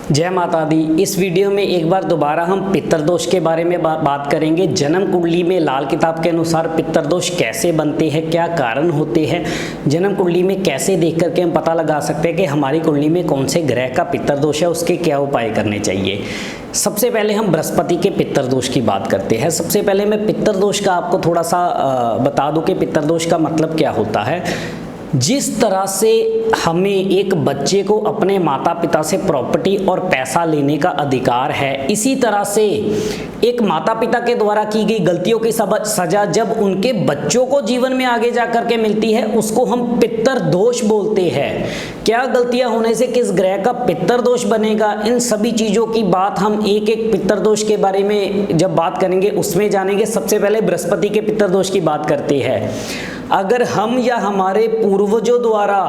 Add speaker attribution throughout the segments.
Speaker 1: जय माता दी। इस वीडियो में एक बार दोबारा हम पितृदोष के बारे में बात करेंगे। जन्म कुंडली में लाल किताब के अनुसार पितृदोष कैसे बनते हैं, क्या कारण होते हैं, जन्म कुंडली में कैसे देख करके हम पता लगा सकते हैं कि हमारी कुंडली में कौन से ग्रह का पितृदोष है, उसके क्या उपाय करने चाहिए। सबसे पहले हम बृहस्पति के पितृदोष की बात करते हैं। सबसे पहले मैं पितृदोष का आपको थोड़ा सा बता दूं कि पितृदोष का मतलब क्या होता है। जिस तरह से हमें एक बच्चे को अपने माता पिता से प्रॉपर्टी और पैसा लेने का अधिकार है, इसी तरह से एक माता पिता के द्वारा की गई गलतियों की सजा जब उनके बच्चों को जीवन में आगे जा करके मिलती है, उसको हम पितृदोष बोलते हैं। क्या गलतियां होने से किस ग्रह का पितृदोष बनेगा, इन सभी चीज़ों की बात हम एक एक पितृदोष के बारे में जब बात करेंगे उसमें जानेंगे। सबसे पहले बृहस्पति के पितृदोष की बात करते हैं। अगर हम या हमारे पूर्वजों द्वारा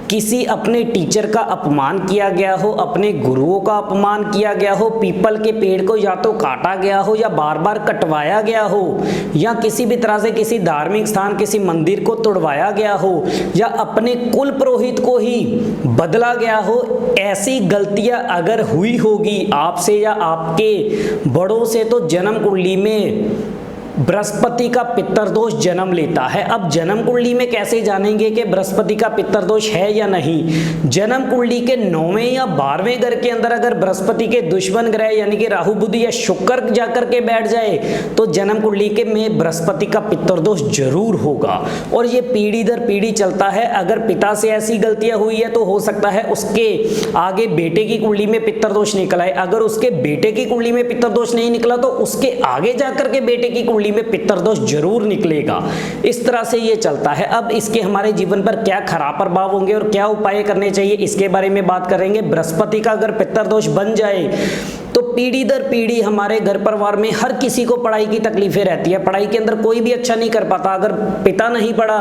Speaker 1: किसी अपने टीचर का अपमान किया गया हो, अपने गुरुओं का अपमान किया गया हो, पीपल के पेड़ को या तो काटा गया हो या बार बार कटवाया गया हो, या किसी भी तरह से किसी धार्मिक स्थान किसी मंदिर को तोड़वाया गया हो, या अपने कुल पुरोहित को ही बदला गया हो, ऐसी गलतियां अगर हुई होगी आपसे या आपके बड़ों से, तो जन्म कुंडली में बृहस्पति का पितृदोष जन्म लेता है। अब जन्म कुंडली में कैसे जानेंगे कि बृहस्पति का पितृदोष है या नहीं। जन्म कुंडली के 9वें या 12वें घर के अंदर अगर बृहस्पति के दुश्मन ग्रह यानी कि राहु बुध या शुक्र जाकर के बैठ जाए तो जन्म कुंडली के में बृहस्पति का पितृदोष जरूर होगा, और ये पीढ़ी दर पीढ़ी चलता है। अगर पिता से ऐसी गलतियां हुई है तो हो सकता है उसके आगे बेटे की कुंडली में पितृदोष निकला है। अगर उसके बेटे की कुंडली में पितृदोष नहीं निकला तो उसके आगे जाकर के बेटे की कुंडली में पितृदोष जरूर निकलेगा। इस तरह से ये चलता है। अब इसके हमारे जीवन पर क्या खराब प्रभाव होंगे और क्या उपाय करने चाहिए, इसके बारे में बात करेंगे। बृहस्पति का अगर पितृदोष बन जाए तो पीढ़ी दर पीढ़ी हमारे घर परिवार में हर किसी को पढ़ाई की तकलीफें रहती है। पढ़ाई के अंदर कोई भी अच्छा नहीं कर पाता। अगर पिता नहीं पढ़ा,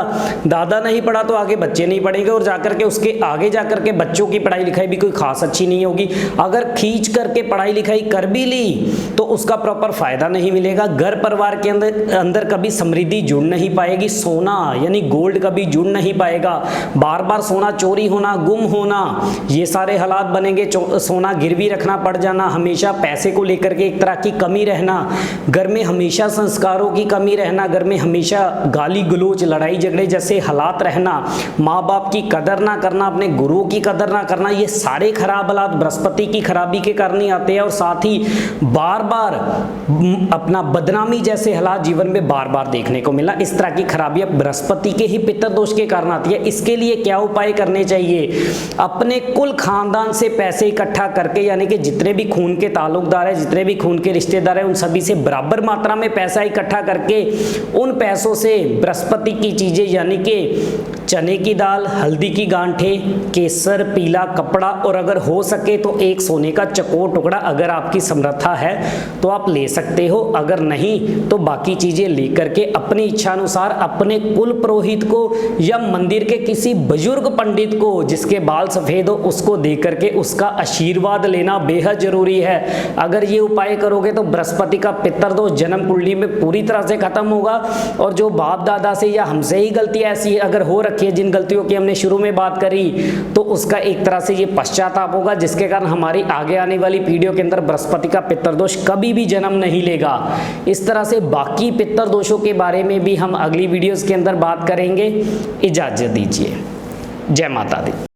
Speaker 1: दादा नहीं पढ़ा, तो आगे बच्चे नहीं पढ़ेंगे, और जाकर के उसके आगे जाकर के बच्चों की पढ़ाई लिखाई भी कोई खास अच्छी नहीं होगी। अगर खींच करके पढ़ाई लिखाई कर भी ली तो उसका प्रॉपर फायदा नहीं मिलेगा। घर परिवार के अंदर कभी समृद्धि जुड़ नहीं पाएगी। सोना यानी गोल्ड कभी जुड़ नहीं पाएगा। बार बार सोना चोरी होना, गुम होना, ये सारे हालात बनेंगे। सोना गिरवी रखना पड़ जाना, हमेशा पैसे को लेकर के एक तरह की कमी रहना, घर में हमेशा संस्कारों की कमी रहना, घर में हमेशा गाली गलोच, लड़ाई झगड़े जैसे हालात रहना, माँ बाप की कदर ना करना, अपने गुरुओं की कदर ना करना, ये सारे खराब हालात बृहस्पति की खराबी के कारण ही आते हैं। और साथ ही बार बार अपना बदनामी जैसे हालात जीवन में बार बार देखने को मिला। इस तरह की खराबियां बृहस्पति के ही पितृदोष के कारण आती है। इसके लिए क्या उपाय करने चाहिए? अपने कुल खानदान से पैसे इकट्ठा करके, यानी कि जितने भी खून के ताल्लुकदार है, जितने भी खून के रिश्तेदार है, उन सभी से बराबर मात्रा में पैसा इकट्ठा करके उन पैसों से बृहस्पति की चीजें यानी कि चने की दाल, हल्दी की गांठे, केसर, पीला कपड़ा, और अगर हो सके तो एक सोने का चकोर टुकड़ा, अगर आपकी समर्था है तो आप ले सकते हो। अगर नहीं तो बाकी चीजें लेकर के अपनी इच्छा अनुसार अपने कुल पुरोहित को या मंदिर के किसी बुजुर्ग पंडित को जिसके बाल सफेद हो उसको दे करके उसका आशीर्वाद लेना बेहद जरूरी है। अगर ये उपाय करोगे तो बृहस्पति का पितृदोष जन्म कुंडली में पूरी तरह से खत्म होगा। और जो बाप दादा से या हमसे ही गलतियां ऐसी अगर हो रखी है, जिन गलतियों की हमने शुरू में बात करी, तो उसका एक तरह से ये पश्चाताप होगा, जिसके कारण हमारी आगे आने वाली पीढ़ियों के अंदर बृहस्पति का पितृदोष कभी भी जन्म नहीं लेगा। इस तरह से बाकी पितृदोषों के बारे में भी हम अगली वीडियोस के अंदर बात करेंगे। इजाजत दीजिए। जय माता दी।